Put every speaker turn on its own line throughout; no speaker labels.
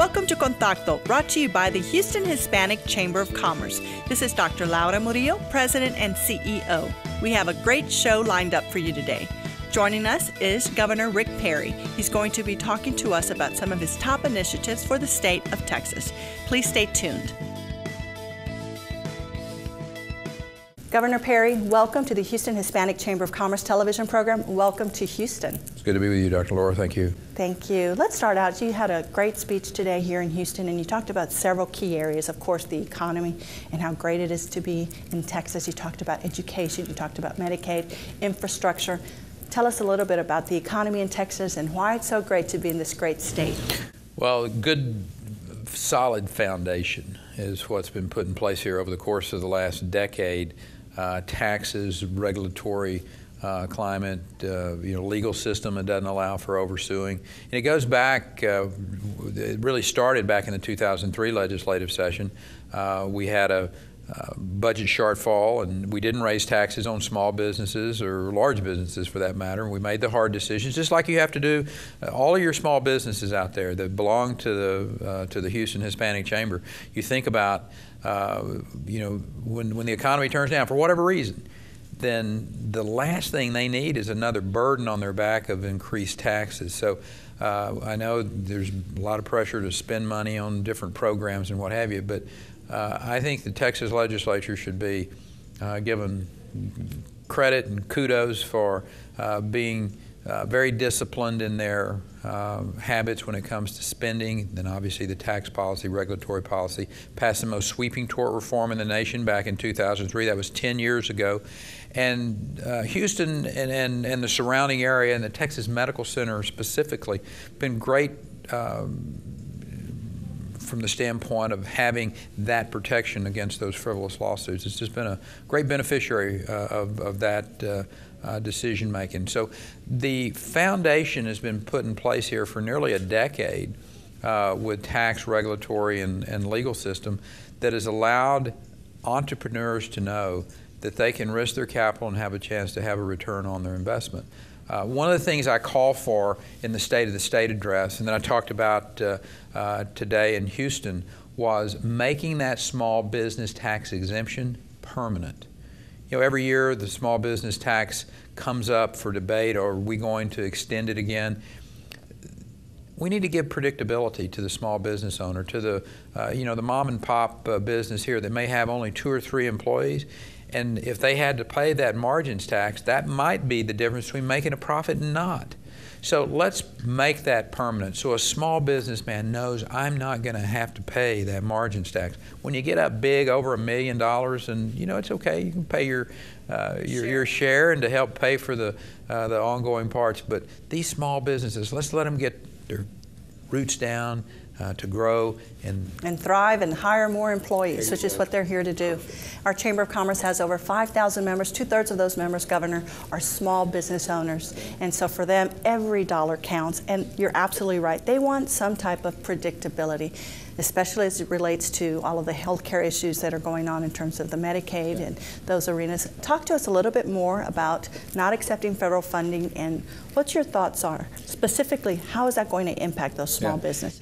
Welcome to Contacto, brought to you by the Houston Hispanic Chamber of Commerce. This is Dr. Laura Murillo, President and CEO. We have a great show lined up for you today. Joining us is Governor Rick Perry. He's going to be talking to us about some of his top initiatives for the state of Texas. Please stay tuned. Governor Perry, welcome to the Houston Hispanic Chamber of Commerce television program. Welcome to Houston.
It's good to be with you, Dr. Laura. Thank you.
Thank you. Let's start out. You had a great speech today here in Houston, and you talked about several key areas. Of course, the economy and how great it is to be in Texas. You talked about education. You talked about Medicaid, infrastructure. Tell us a little bit about the economy in Texas and why it's so great to be in this great state.
Well, good, solid foundation is what's been put in place here over the course of the last decade. Taxes, regulatory climate, legal system that doesn't allow for oversuing. And it goes back, it really started back in the 2003 legislative session. We had a budget shortfall, and we didn't raise taxes on small businesses or large businesses for that matter. We made the hard decisions, just like you have to do all of your small businesses out there that belong to the Houston Hispanic Chamber. You think about when the economy turns down for whatever reason, then the last thing they need is another burden on their back of increased taxes. So I know there's a lot of pressure to spend money on different programs and what have you, but I think the Texas legislature should be given credit and kudos for being very disciplined in their habits when it comes to spending. Then obviously the tax policy, regulatory policy, passed the most sweeping tort reform in the nation back in 2003. That was 10 years ago. And Houston and the surrounding area and the Texas Medical Center specifically been great from the standpoint of having that protection against those frivolous lawsuits. It's just been a great beneficiary of that decision making. So the foundation has been put in place here for nearly a decade with tax, regulatory, and legal system that has allowed entrepreneurs to know that they can risk their capital and have a chance to have a return on their investment. One of the things I call for in the State of the State address, and that I talked about today in Houston, was making that small business tax exemption permanent. You know, every year the small business tax comes up for debate. Are we going to extend it again? We need to give predictability to the small business owner, to the the mom and pop business here that may have only 2 or 3 employees. And if they had to pay that margins tax, that might be the difference between making a profit and not. So let's make that permanent so a small businessman knows I'm not going to have to pay that margins tax. When you get up big, over $1 million, and it's okay, you can pay your share and to help pay for the ongoing parts. But these small businesses, let's let them get their roots down, to grow and
thrive and hire more employees, which is what they're here to do. Our Chamber of Commerce has over 5,000 members. 2/3 of those members, Governor, are small business owners. And so for them, every dollar counts. And you're absolutely right. They want some type of predictability, especially as it relates to all of the healthcare issues that are going on in terms of the Medicaid and those arenas. Talk to us a little bit more about not accepting federal funding and what your thoughts are. Specifically, how is that going to impact those small businesses?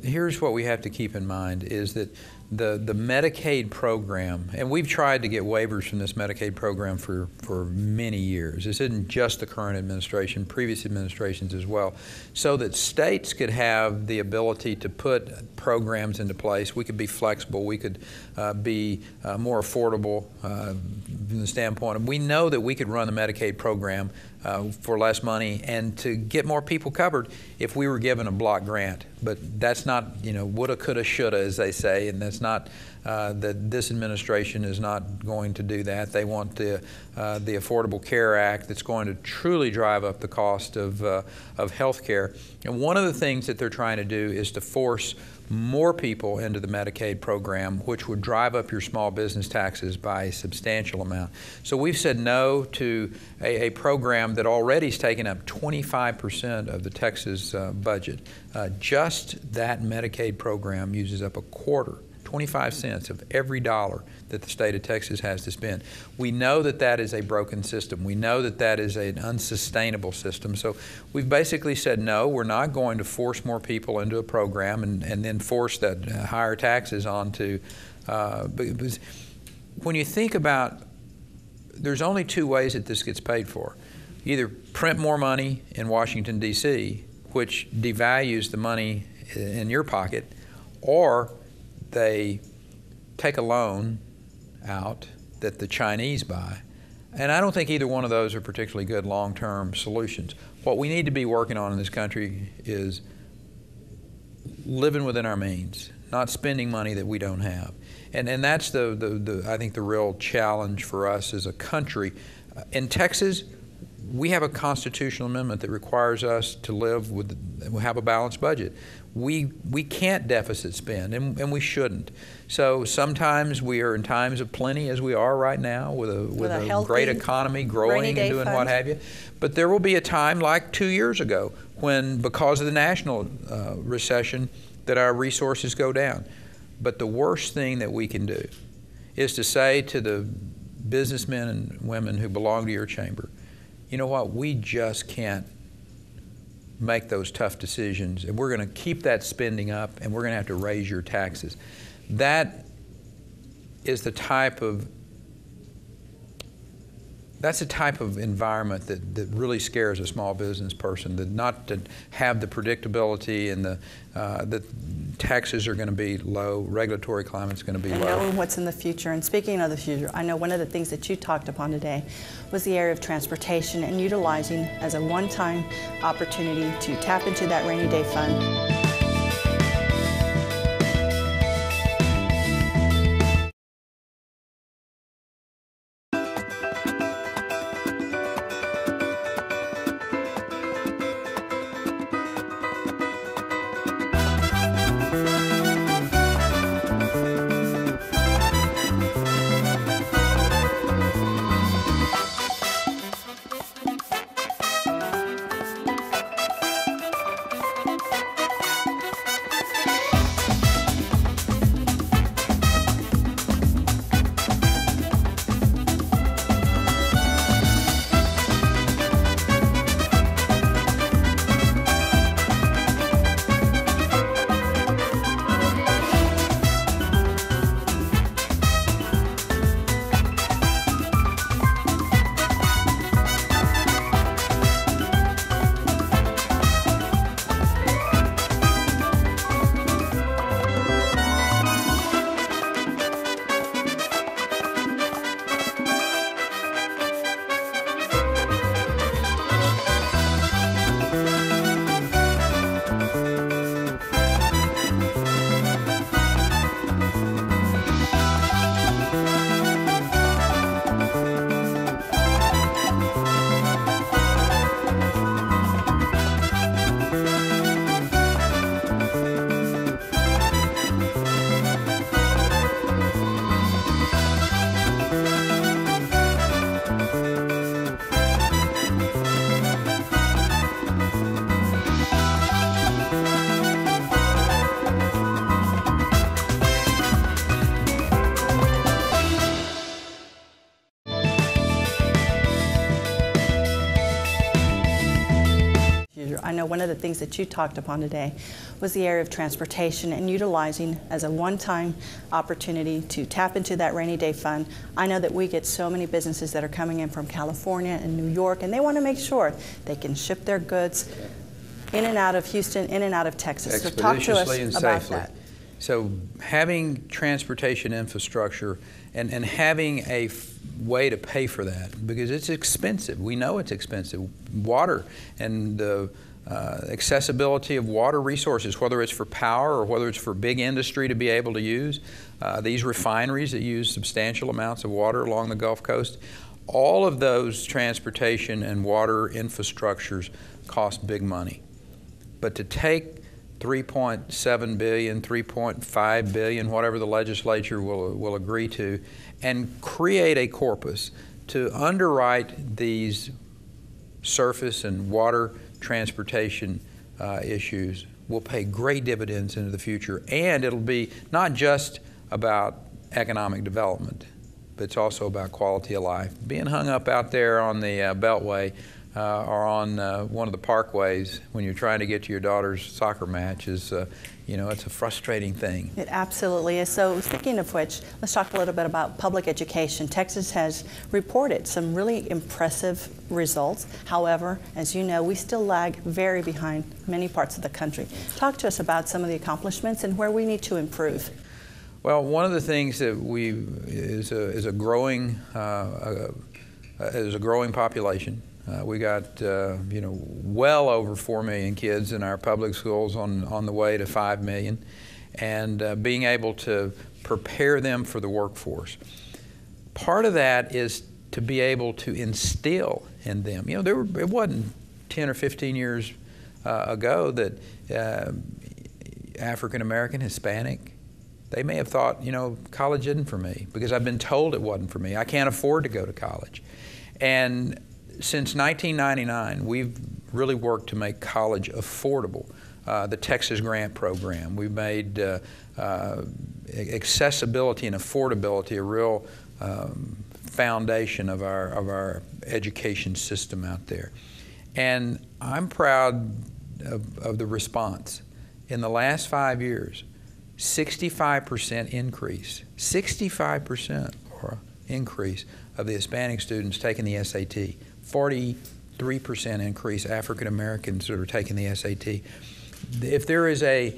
Here's what we have to keep in mind is that the Medicaid program, and we've tried to get waivers from this Medicaid program for many years. This isn't just the current administration, previous administrations as well, so that states could have the ability to put programs into place. We could be flexible. We could be more affordable from the standpoint of we know that we could run the Medicaid program for less money and to get more people covered if we were given a block grant. But that's not, woulda, coulda, shoulda, as they say, and that's not, that this administration is not going to do that. They want the Affordable Care Act that's going to truly drive up the cost of health care. And one of the things that they're trying to do is to force more people into the Medicaid program, which would drive up your small business taxes by a substantial amount. So we've said no to a program that already has taken up 25% of the Texas budget. Just that Medicaid program uses up a quarter, 25 cents of every dollar that the state of Texas has to spend. We know that that is a broken system. We know that that is an unsustainable system. So we've basically said, no, we're not going to force more people into a program and then force that higher taxes onto. Because when you think about, there's only two ways that this gets paid for. Either print more money in Washington, D.C., which devalues the money in your pocket, or they take a loan out that the Chinese buy. And I don't think either one of those are particularly good long-term solutions. What we need to be working on in this country is living within our means, not spending money that we don't have. And that's I think the real challenge for us as a country. In Texas, we have a constitutional amendment that requires us to have a balanced budget. We can't deficit spend, and we shouldn't. So sometimes we are in times of plenty, as we are right now, with a healthy, great economy, growing and doing what have you. But there will be a time, like 2 years ago, when, because of the national recession, that our resources go down. But the worst thing that we can do is to say to the businessmen and women who belong to your chamber, you know what, we just can't make those tough decisions, and we're going to keep that spending up, and we're going to have to raise your taxes. That is the type of environment that really scares a small business person, that not to have the predictability and the taxes are going to be low, regulatory climate's going to be low.
And knowing what's in the future. And speaking of the future, I know one of the things that you talked upon today was the area of transportation and utilizing as a one-time opportunity to tap into that rainy day fund. I know one of the things that you talked upon today was the area of transportation and utilizing as a one-time opportunity to tap into that rainy day fund. I know that we get so many businesses that are coming in from California and New York, and they want to make sure they can ship their goods in and out of Houston, in and out of Texas. So talk to us about that.
So having transportation infrastructure and having a way to pay for that, because it's expensive. We know it's expensive. Water and the accessibility of water resources, whether it's for power or whether it's for big industry to be able to use, these refineries that use substantial amounts of water along the Gulf Coast, all of those transportation and water infrastructures cost big money. But to take $3.7 billion, $3.5 billion, whatever the legislature will agree to, and create a corpus to underwrite these surface and water transportation issues will pay great dividends into the future. And it'll be not just about economic development, but it's also about quality of life. Being hung up out there on the Beltway or on one of the parkways when you're trying to get to your daughter's soccer match is, it's a frustrating thing.
It absolutely is. So speaking of which, let's talk a little bit about public education. Texas has reported some really impressive results. However, as you know, we still lag very behind many parts of the country. Talk to us about some of the accomplishments and where we need to improve.
Well, one of the things that is a growing population. We got well over 4 million kids in our public schools on the way to 5 million, and being able to prepare them for the workforce. Part of that is to be able to instill in them. It wasn't 10 or 15 years ago that African American, Hispanic, they may have thought, college isn't for me because I've been told it wasn't for me. I can't afford to go to college. And since 1999, we've really worked to make college affordable. The Texas Grant Program, we've made accessibility and affordability a real foundation of our education system out there. And I'm proud of the response. In the last 5 years, 65% increase, 65% or increase of the Hispanic students taking the SAT, 43% increase African Americans that are taking the SAT. If there is a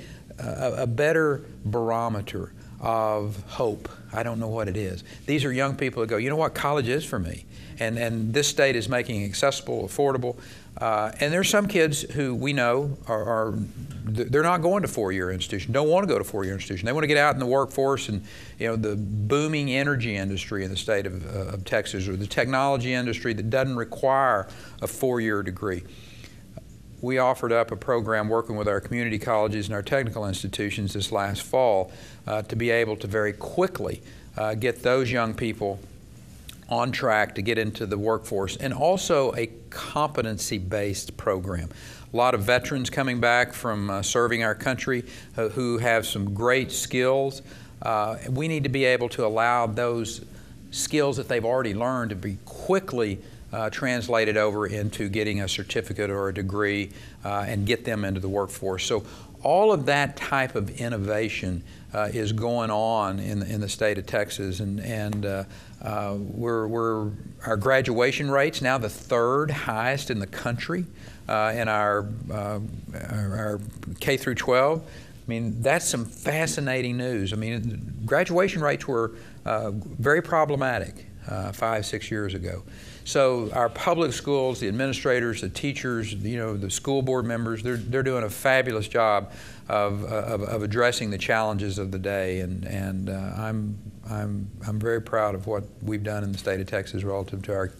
better barometer of hope, I don't know what it is. These are young people that go, you know what, college is for me. And this state is making it accessible, affordable. And there's some kids who we know they're not going to four-year institution, don't want to go to four-year institution. They want to get out in the workforce and, the booming energy industry in the state of Texas, or the technology industry that doesn't require a four-year degree. We offered up a program working with our community colleges and our technical institutions this last fall to be able to very quickly get those young people on track to get into the workforce, and also a competency-based program. A lot of veterans coming back from serving our country who have some great skills. We need to be able to allow those skills that they've already learned to be quickly translated over into getting a certificate or a degree and get them into the workforce. So all of that type of innovation is going on in the state of Texas, and our graduation rate's now the third highest in the country in our K through 12. I mean, that's some fascinating news. I mean, graduation rates were very problematic 5-6 years ago. So our public schools, the administrators, the teachers, the school board members, they're doing a fabulous job of addressing the challenges of the day, and I'm very proud of what we've done in the state of Texas relative to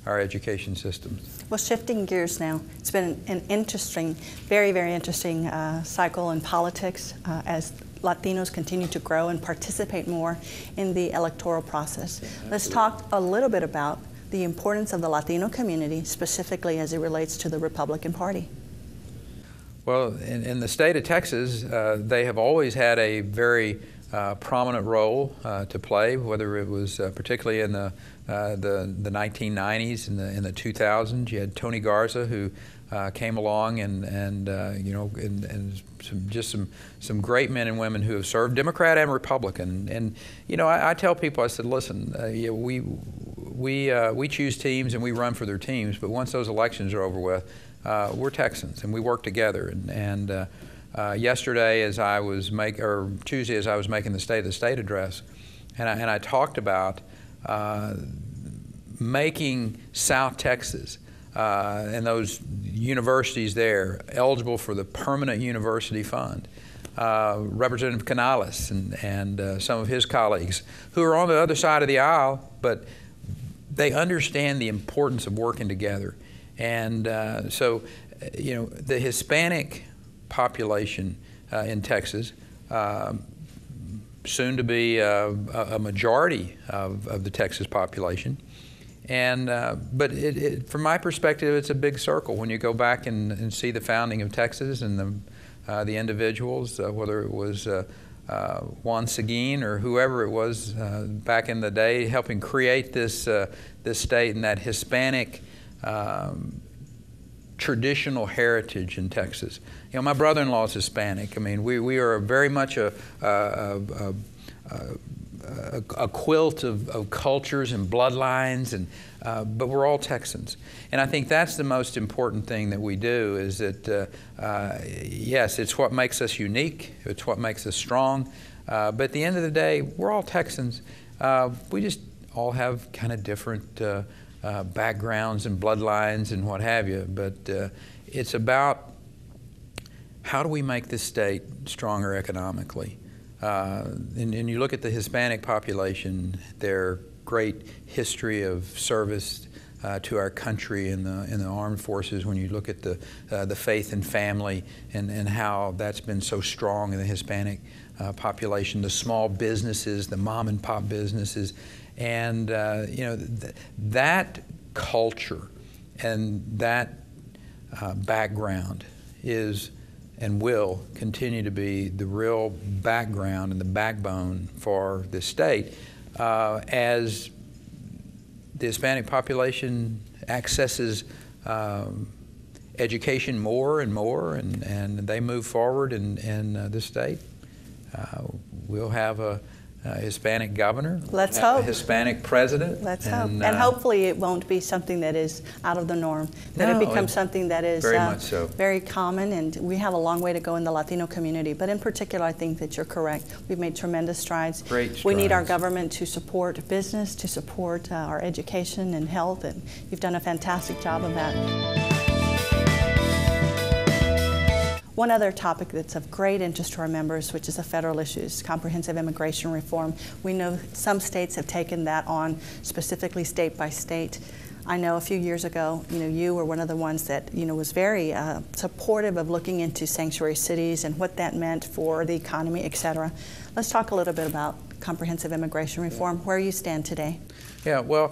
our education system.
Well, shifting gears now, it's been an interesting, very, very interesting cycle in politics as Latinos continue to grow and participate more in the electoral process. Let's talk a little bit about the importance of the Latino community, specifically as it relates to the Republican Party.
Well, in the state of Texas, they have always had a very prominent role to play, whether it was particularly in the 1990s and in the 2000s. You had Tony Garza, who came along, and some great men and women who have served, Democrat and Republican. And I tell people, I said, listen, we choose teams and we run for their teams, but once those elections are over with, we're Texans and we work together. And yesterday, Tuesday, as I was making the State of the State address, and I talked about making South Texas and those universities there eligible for the Permanent University Fund. Representative Canales and some of his colleagues who are on the other side of the aisle, but they understand the importance of working together. And so, the Hispanic population in Texas, soon to be a majority of the Texas population. And but from my perspective, it's a big circle. When you go back and see the founding of Texas and the individuals, whether it was Juan Seguin or whoever it was back in the day, helping create this state and that Hispanic traditional heritage in Texas. You know, my brother-in-law is Hispanic. I mean, we are very much a quilt of cultures and bloodlines, and but we're all Texans. And I think that's the most important thing that we do, is that, yes, it's what makes us unique, it's what makes us strong, but at the end of the day, we're all Texans. We just all have kind of different backgrounds and bloodlines and what have you, but it's about how do we make this state stronger economically. And you look at the Hispanic population, their great history of service to our country in the armed forces. When you look at the faith and family and how that's been so strong in the Hispanic population, the small businesses, the mom and pop businesses, and you know, that culture and that background is and will continue to be the real background and the backbone for this state as the Hispanic population accesses education more and more, and they move forward in this state. We'll have a Hispanic governor.
Let's hope.
A Hispanic president.
Let's hope. And hopefully it won't be something that is out of the norm, that
no,
it becomes something that is
very much so.
Very common, and we have a long way to go in the Latino community. But in particular, I think that you're correct. We've made tremendous strides.
Great strides.
We need our government to support business, to support our education and health, and you've done a fantastic job of that. One other topic that's of great interest to our members, which is a federal issue, is comprehensive immigration reform. We know some states have taken that on, specifically state by state. I know a few years ago, you were one of the ones that, was very supportive of looking into sanctuary cities and what that meant for the economy, et cetera. Let's talk a little bit about comprehensive immigration reform, where you stand today.
Yeah, well,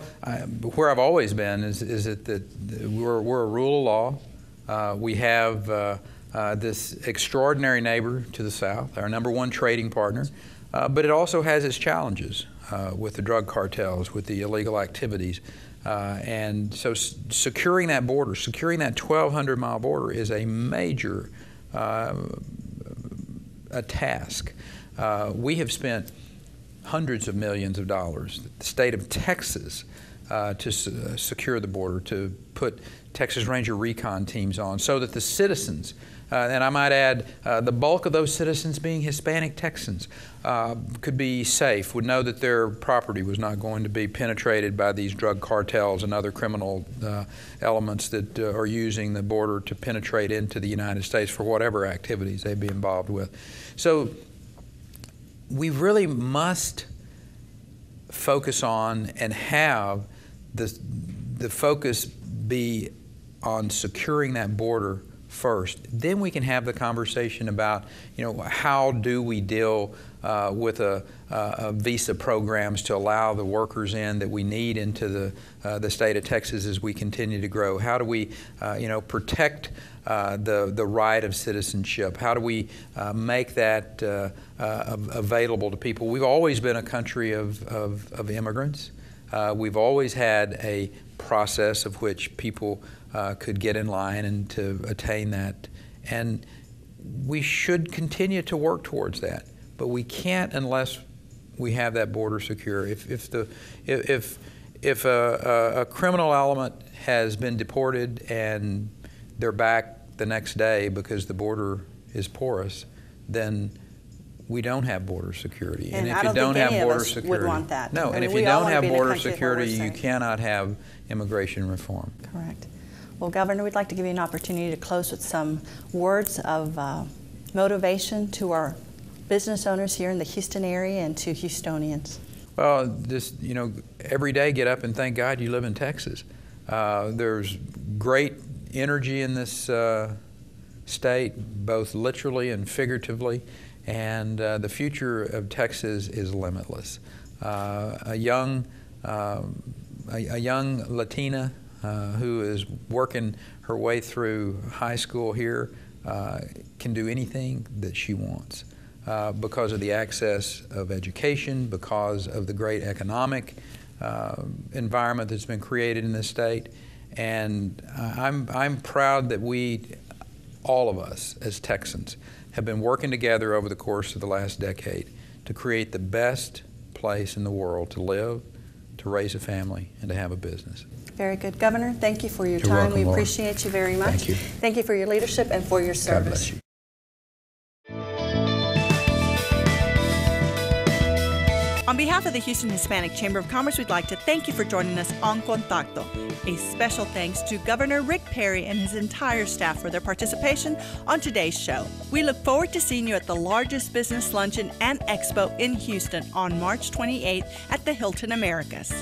where I've always been is that we're a rule of law. We have this extraordinary neighbor to the south, our #1 trading partner, but it also has its challenges with the drug cartels, with the illegal activities. And so securing that border, securing that 1,200-mile border is a major a task. We have spent hundreds of millions of dollars, the state of Texas, to secure the border, to put Texas Ranger recon teams on so that the citizens, and I might add the bulk of those citizens being Hispanic Texans, could be safe, would know that their property was not going to be penetrated by these drug cartels and other criminal elements that are using the border to penetrate into the United States for whatever activities they'd be involved with. So we really must focus on and have the focus be on securing that border first. Then we can have the conversation about, how do we deal with visa programs to allow the workers in that we need into the state of Texas as we continue to grow. How do we, protect the right of citizenship? How do we make that available to people? We've always been a country of immigrants. We've always had a process of which people could get in line and to attain that. And we should continue to work towards that. But we can't unless we have that border secure. If a criminal element has been deported and they're back the next day because the border is porous, then we don't have border security.
And
if you don't have border security,
would want that.
No, and if you don't have border security, you cannot have immigration reform.
Correct. Well, Governor, we'd like to give you an opportunity to close with some words of motivation to our business owners here in the Houston area and to Houstonians.
Well, just, every day get up and thank God you live in Texas. There's great energy in this state, both literally and figuratively, and the future of Texas is limitless. A young Latina who is working her way through high school here can do anything that she wants. because of the access of education, because of the great economic environment that's been created in this state. And I'm proud that all of us as Texans, have been working together over the course of the last decade to create the best place in the world to live, to raise a family, and to have a business.
Very good. Governor, thank you for your
You're
time.
welcome,
We
Laura.
appreciate you very much.
Thank you.
Thank you for your leadership and for your
God
service.
bless you.
On behalf of the Houston Hispanic Chamber of Commerce, we'd like to thank you for joining us on Contacto. A special thanks to Governor Rick Perry and his entire staff for their participation on today's show. We look forward to seeing you at the largest business luncheon and expo in Houston on March 28th at the Hilton Americas.